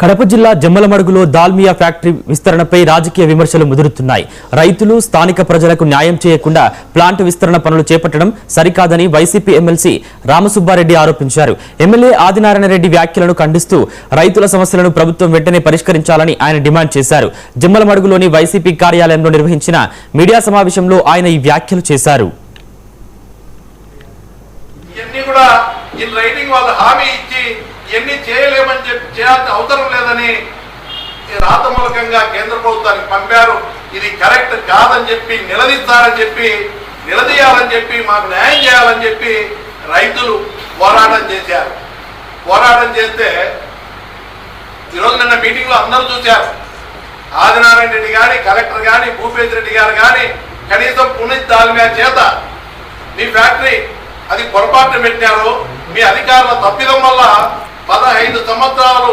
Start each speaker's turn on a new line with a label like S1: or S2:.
S1: కడప జిల్లా జమ్మలమడుగులో దాల్మియా ఫ్యాక్టరీ విస్తరణపై రాజకీయ విమర్శలు ముదురుతున్నాయి. రైతులు స్థానిక ప్రజలకు న్యాయం చేయకుండా ప్లాంట్ విస్తరణ పనులు చేపట్టడం సరికాదని వైసీపీ ఎమ్మెల్సీ రామసుబ్బారెడ్డి ఆరోపించారు. ఎమ్మెల్యే ఆదినారాయణ రెడ్డి వ్యాఖ్యలను ఖండిస్తూ రైతుల సమస్యలను ప్రభుత్వం వెంటనే పరిష్కరించాలని ఆయన డిమాండ్ చేశారు. జమ్మలమడుగులోని వైసీపీ కార్యాలయంలో నిర్వహించిన మీడియా సమావేశంలో ఆయన ఈ వ్యాఖ్యలు చేశారు.
S2: ఇవన్నీ చేయలేమని చెప్పి చేయాల్సిన అవసరం లేదని రాతమూలకంగా కేంద్ర ప్రభుత్వానికి పంపారు. ఇది కరెక్ట్ కాదని చెప్పి నిలదీయాలని చెప్పి మాకు న్యాయం చేయాలని చెప్పి రైతులు పోరాటం చేశారు. పోరాటం చేస్తే ఈరోజు నిన్న మీటింగ్లో అందరూ చూశారు. ఆదినారాయణ రెడ్డి కానీ, కలెక్టర్ కానీ, భూపేశ్ రెడ్డి గారు కానీ కనీసం పునీత్ దాల్మియా చేత మీ ఫ్యాక్టరీ అది పొరపాటు పెట్టారు, మీ అధికారుల తప్పిదం వల్ల 15 సంవత్సరాలు